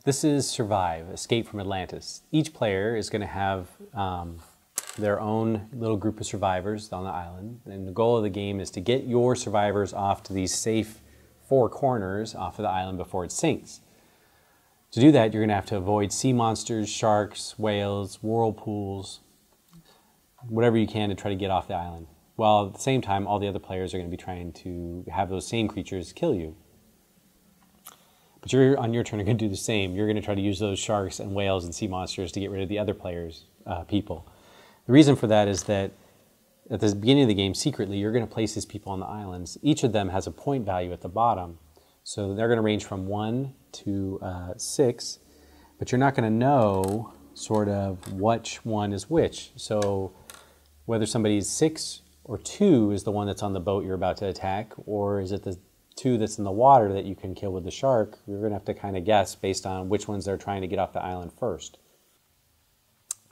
This is Survive, Escape from Atlantis. Each player is going to have their own little group of survivors on the island, and the goal of the game is to get your survivors off to these safe 4 corners off of the island before it sinks. To do that, you're going to have to avoid sea monsters, sharks, whales, whirlpools, whatever you can to try to get off the island. While at the same time, all the other players are going to be trying to have those same creatures kill you. But you're, on your turn, going to do the same. You're going to try to use those sharks and whales and sea monsters to get rid of the other players' people. The reason for that is that at the beginning of the game, secretly, you're going to place these people on the islands. Each of them has a point value at the bottom. So they're going to range from 1 to 6, but you're not going to know sort of which one is which. So whether somebody's 6 or 2 is the one that's on the boat you're about to attack, or is it the 2 that's in the water that you can kill with the shark, you're going to have to kind of guess based on which ones they're trying to get off the island first.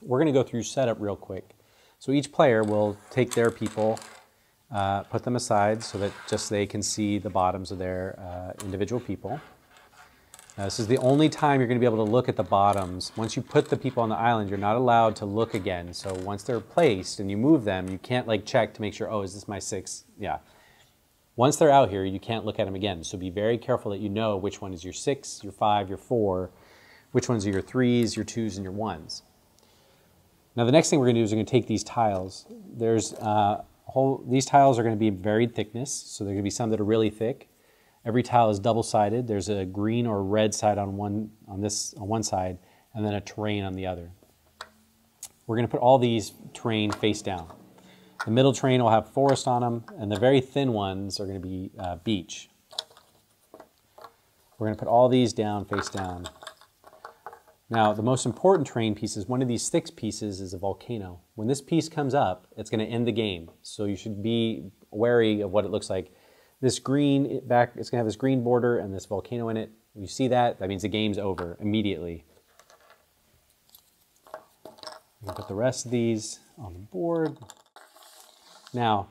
We're going to go through setup real quick. So each player will take their people, put them aside so that just they can see the bottoms of their individual people. This is the only time you're going to be able to look at the bottoms. Once you put the people on the island, you're not allowed to look again. So once they're placed and you move them, you can't like check to make sure, oh, is this my 6? Yeah. Once they're out here, you can't look at them again. So be very careful that you know which one is your 6, your 5, your 4, which ones are your 3s, your 2s, and your 1s. Now the next thing we're going to do is we're going to take these tiles. These tiles are going to be varied thickness, so there are going to be some that are really thick. Every tile is double-sided. There's a green or red side on one side, and then a terrain on the other. We're going to put all these terrain face down. The middle terrain will have forest on them, and the very thin ones are going to be beach. We're going to put all these down face down. Now, the most important terrain piece is one of these thick pieces is a volcano. When this piece comes up, it's going to end the game. So you should be wary of what it looks like. This green back, it's going to have this green border and this volcano in it. When you see that, that means the game's over immediately. I'm going to put the rest of these on the board. Now,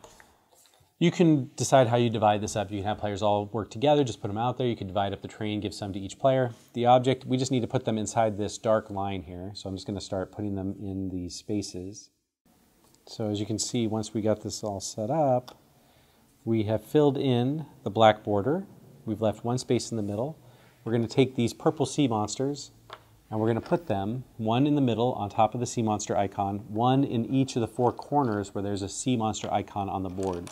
you can decide how you divide this up. You can have players all work together, just put them out there. You can divide up the terrain, give some to each player. The object, we just need to put them inside this dark line here. So I'm just going to start putting them in these spaces. So as you can see, once we got this all set up, we have filled in the black border. We've left one space in the middle. We're going to take these purple sea monsters and we're going to put them, one in the middle on top of the sea monster icon, one in each of the 4 corners where there's a sea monster icon on the board.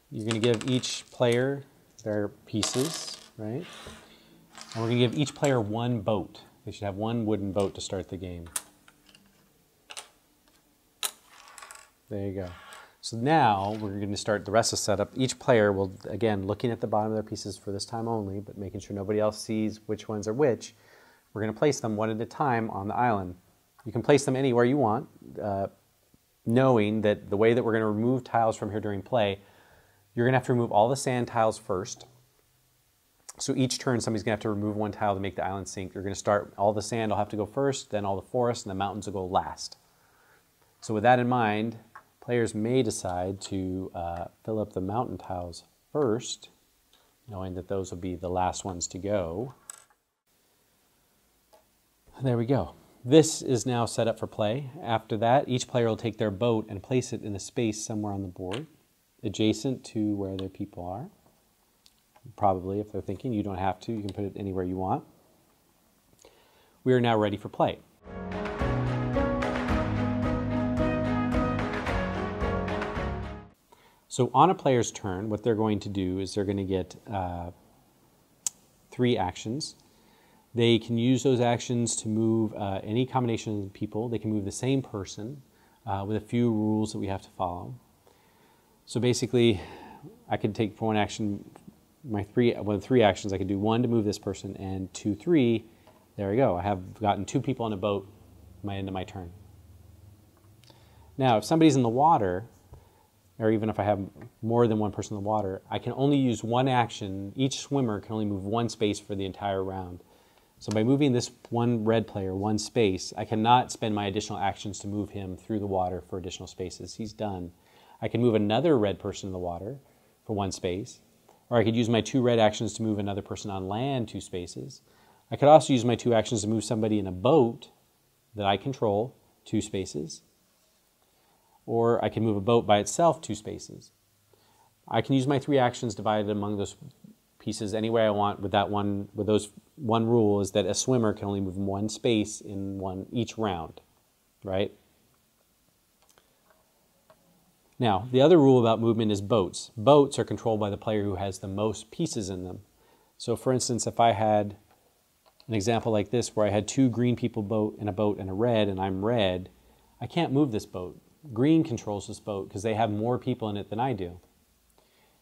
You're going to give each player their pieces, right? And we're going to give each player 1 boat. They should have 1 wooden boat to start the game. There you go. So now we're going to start the rest of the setup. Each player will, again, looking at the bottom of their pieces for this time only, but making sure nobody else sees which ones are which, we're going to place them one at a time on the island. You can place them anywhere you want, knowing that the way that we're going to remove tiles from here during play, you're going to have to remove all the sand tiles first. So each turn, somebody's going to have to remove 1 tile to make the island sink. You're going to start, all the sand will have to go first, then all the forest and the mountains will go last. So with that in mind, players may decide to fill up the mountain tiles first, knowing that those will be the last ones to go. There we go. This is now set up for play. After that, each player will take their boat and place it in a space somewhere on the board, adjacent to where their people are. Probably, if they're thinking, you don't have to. You can put it anywhere you want. We are now ready for play. So on a player's turn, what they're going to do is they're going to get 3 actions. They can use those actions to move any combination of people. They can move the same person with a few rules that we have to follow. So basically, I could take for one action, one of 3 actions. I could do 1 to move this person, and 2, 3. There we go. I have gotten 2 people on a boat at my end of my turn. Now, if somebody's in the water, or even if I have more than 1 person in the water, I can only use 1 action. Each swimmer can only move 1 space for the entire round. So by moving this one red player 1 space, I cannot spend my additional actions to move him through the water for additional spaces. He's done. I can move another red person in the water, for 1 space. Or I could use my 2 red actions to move another person on land 2 spaces. I could also use my 2 actions to move somebody in a boat that I control 2 spaces. Or I can move a boat by itself 2 spaces. I can use my 3 actions divided among those pieces any way I want with those one rule is that a swimmer can only move 1 space in each round, right? Now, the other rule about movement is boats. Boats are controlled by the player who has the most pieces in them. So for instance, if I had an example like this where I had 2 green people in a boat and a red, and I'm red, I can't move this boat. Green controls this boat because they have more people in it than I do.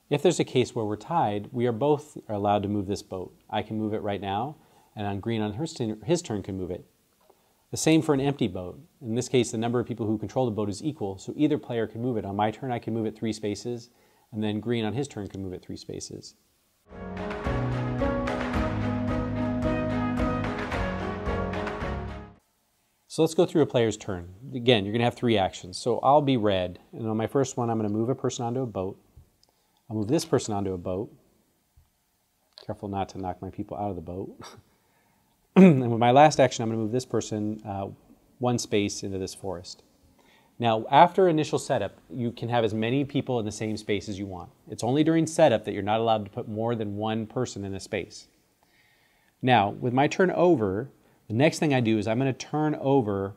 If there's a case where we're tied, we are both allowed to move this boat. I can move it right now, and on green on his turn can move it. The same for an empty boat. In this case, the number of people who control the boat is equal, so either player can move it. On my turn, I can move it 3 spaces, and then green on his turn can move it 3 spaces. So let's go through a player's turn. Again, you're going to have 3 actions. So I'll be red, and on my first one, I'm going to move a person onto a boat. I'll move this person onto a boat. Careful not to knock my people out of the boat. And with my last action, I'm going to move this person 1 space into this forest. Now, after initial setup, you can have as many people in the same space as you want. It's only during setup that you're not allowed to put more than 1 person in a space. Now, with my turn over, the next thing I do is I'm going to turn over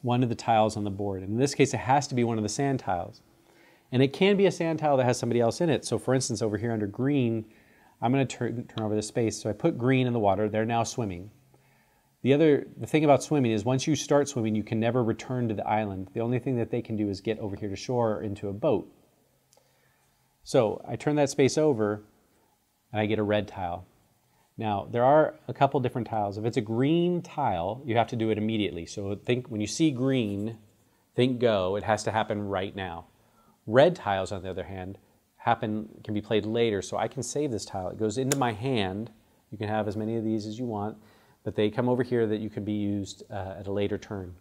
one of the tiles on the board. In this case, it has to be one of the sand tiles. And it can be a sand tile that has somebody else in it. So for instance, over here under green, I'm going to turn over this space. So I put green in the water. They're now swimming. The thing about swimming is once you start swimming, you can never return to the island. The only thing that they can do is get over here to shore or into a boat. So I turn that space over, and I get a red tile. Now, there are a couple different tiles. If it's a green tile, you have to do it immediately. So think when you see green, think go. It has to happen right now. Red tiles, on the other hand, can be played later, so I can save this tile. It goes into my hand. You can have as many of these as you want, but they come over here that you can be used at a later turn.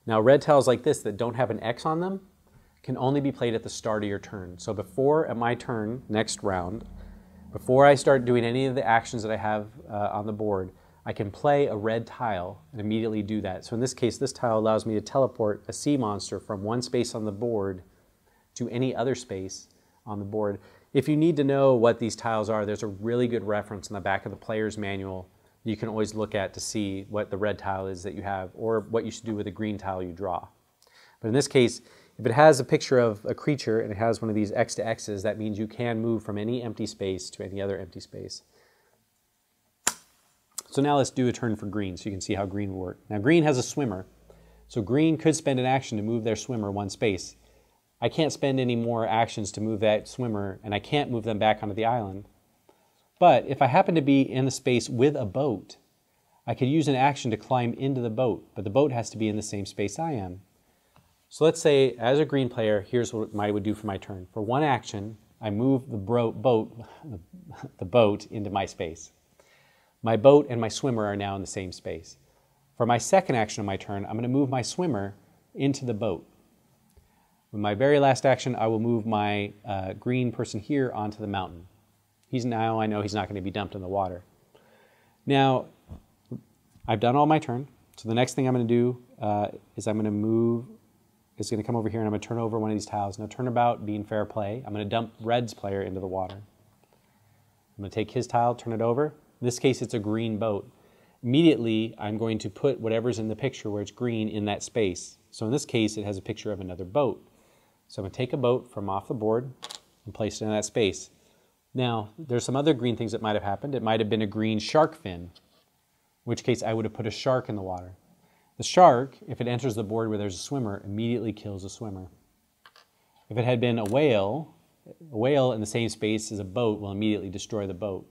Now, red tiles like this that don't have an X on them can only be played at the start of your turn. So at my turn, next round, before I start doing any of the actions that I have on the board, I can play a red tile and immediately do that. So in this case, this tile allows me to teleport a sea monster from 1 space on the board to any other space on the board. If you need to know what these tiles are, there's a really good reference in the back of the player's manual you can always look at to see what the red tile is that you have or what you should do with the green tile you draw. But in this case, if it has a picture of a creature and it has one of these X to X's, that means you can move from any empty space to any other empty space. So now let's do a turn for green so you can see how green will work. Now green has a swimmer, so green could spend an action to move their swimmer 1 space. I can't spend any more actions to move that swimmer, and I can't move them back onto the island. But if I happen to be in the space with a boat, I could use an action to climb into the boat, but the boat has to be in the same space I am. So let's say, as a green player, here's what I would do for my turn. For 1 action, I move the boat into my space. My boat and my swimmer are now in the same space. For my second action on my turn, I'm going to move my swimmer into the boat. With my very last action, I will move my green person here onto the mountain. Now I know he's not going to be dumped in the water. Now, I've done all my turn. So the next thing I'm going to do is I'm going to move, it's going to come over here and I'm going to turn over one of these tiles. Now turnabout, being fair play, I'm going to dump red's player into the water. I'm going to take his tile, turn it over. In this case, it's a green boat. Immediately, I'm going to put whatever's in the picture where it's green in that space. So in this case, it has a picture of another boat. So I'm going to take a boat from off the board and place it in that space. Now, there's some other green things that might have happened. It might have been a green shark fin, in which case I would have put a shark in the water. The shark, if it enters the board where there's a swimmer, immediately kills the swimmer. If it had been a whale in the same space as a boat will immediately destroy the boat.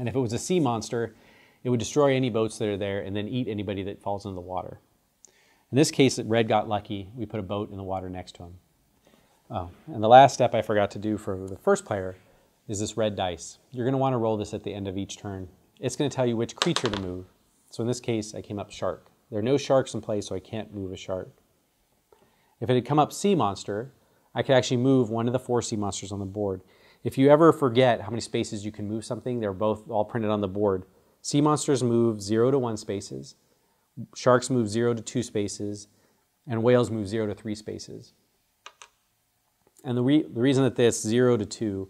And if it was a sea monster, it would destroy any boats that are there and then eat anybody that falls into the water. In this case, red got lucky. We put a boat in the water next to him. Oh, and the last step I forgot to do for the first player is this red dice. You're going to want to roll this at the end of each turn. It's going to tell you which creature to move. So in this case, I came up shark. There are no sharks in play, so I can't move a shark. If it had come up sea monster, I could actually move one of the 4 sea monsters on the board. If you ever forget how many spaces you can move something, they're both all printed on the board. Sea monsters move 0 to 1 spaces, sharks move 0 to 2 spaces, and whales move 0 to 3 spaces. And the reason that that's 0 to 2,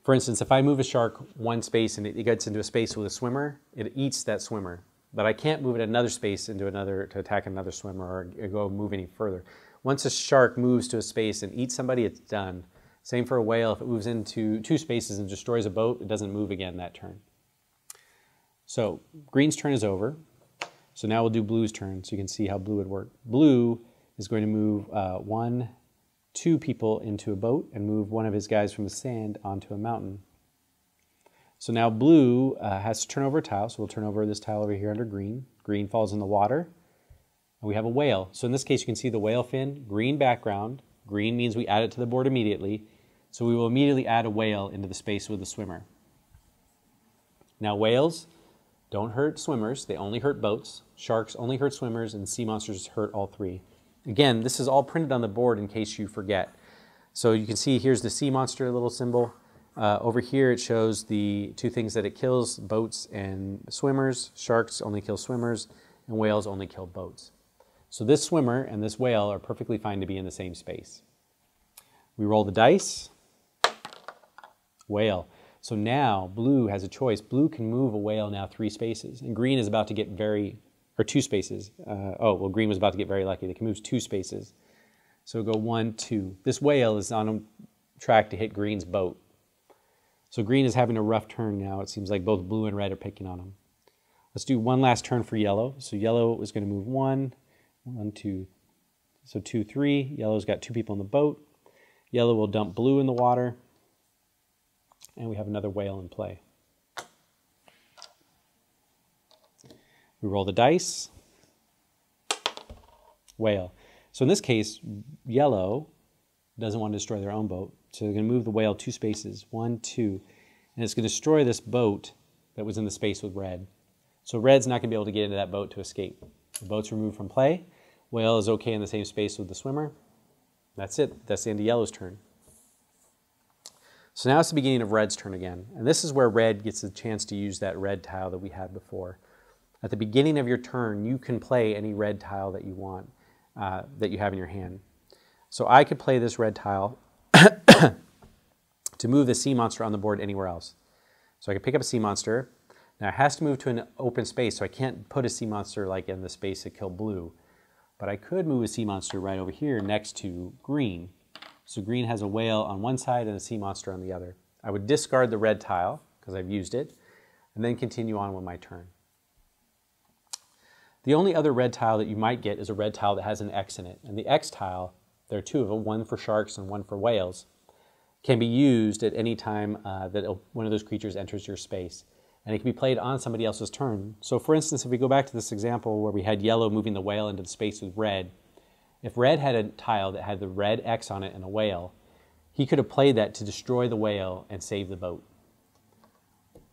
for instance, if I move a shark 1 space and it gets into a space with a swimmer, it eats that swimmer. But I can't move it another space into another to attack another swimmer or go move any further. Once a shark moves to a space and eats somebody, it's done. Same for a whale. If it moves into 2 spaces and destroys a boat, it doesn't move again that turn. So green's turn is over. So now we'll do blue's turn so you can see how blue would work. Blue is going to move 2 people into a boat and move one of his guys from the sand onto a mountain. So now blue has to turn over a tile, so we'll turn over this tile over here under green. Green falls in the water, and we have a whale. So in this case, you can see the whale fin, green background. Green means we add it to the board immediately. So we will immediately add a whale into the space with the swimmer. Now whales don't hurt swimmers, they only hurt boats. Sharks only hurt swimmers, and sea monsters hurt all 3. Again, this is all printed on the board in case you forget. So you can see here's the sea monster little symbol. Over here it shows the 2 things that it kills, boats and swimmers. Sharks only kill swimmers, and whales only kill boats. So this swimmer and this whale are perfectly fine to be in the same space. We roll the dice. Whale. So now blue has a choice. Blue can move a whale now 3 spaces, and green is about to get or 2 spaces. Green was about to get very lucky. They can move 2 spaces. So go 1, 2. This whale is on a track to hit green's boat. So green is having a rough turn now. It seems like both blue and red are picking on him. Let's do one last turn for yellow. So yellow is going to move 1, 2. So 2, 3. Yellow's got 2 people in the boat. Yellow will dump blue in the water. And we have another whale in play. We roll the dice. Whale. So in this case, yellow doesn't want to destroy their own boat. So they're going to move the whale 2 spaces, 1, 2. And it's going to destroy this boat that was in the space with red. So red's not going to be able to get into that boat to escape. The boat's removed from play. Whale is okay in the same space with the swimmer. That's it. That's the end of yellow's turn. So now it's the beginning of red's turn again. And this is where red gets a chance to use that red tile that we had before. At the beginning of your turn, you can play any red tile that you want, that you have in your hand. So I could play this red tile to move the sea monster on the board anywhere else. So I could pick up a sea monster. Now it has to move to an open space, so I can't put a sea monster like in the space that killed blue. But I could move a sea monster right over here next to green. So green has a whale on one side and a sea monster on the other. I would discard the red tile, because I've used it, and then continue on with my turn. The only other red tile that you might get is a red tile that has an X in it. And the X tile, there are 2 of them, one for sharks and one for whales, can be used at any time that one of those creatures enters your space. And it can be played on somebody else's turn. So for instance, if we go back to this example where we had yellow moving the whale into the space with red, if red had a tile that had the red X on it and a whale, he could have played that to destroy the whale and save the boat.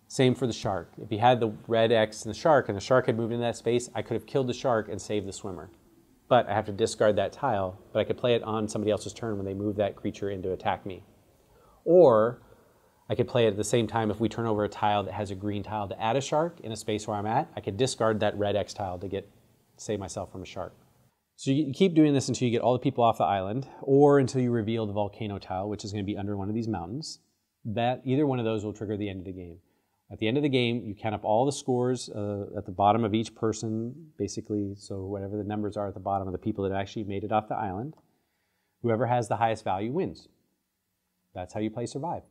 Same for the shark. If he had the red X and the shark had moved into that space, I could have killed the shark and saved the swimmer. But I have to discard that tile, but I could play it on somebody else's turn when they move that creature in to attack me. Or I could play it at the same time if we turn over a tile that has a green tile to add a shark in a space where I'm at, I could discard that red X tile to save myself from a shark. So you keep doing this until you get all the people off the island, or until you reveal the volcano tile, which is going to be under one of these mountains. Either one of those will trigger the end of the game. At the end of the game, you count up all the scores at the bottom of each person, basically, so whatever the numbers are at the bottom of the people that actually made it off the island. Whoever has the highest value wins. That's how you play Survive.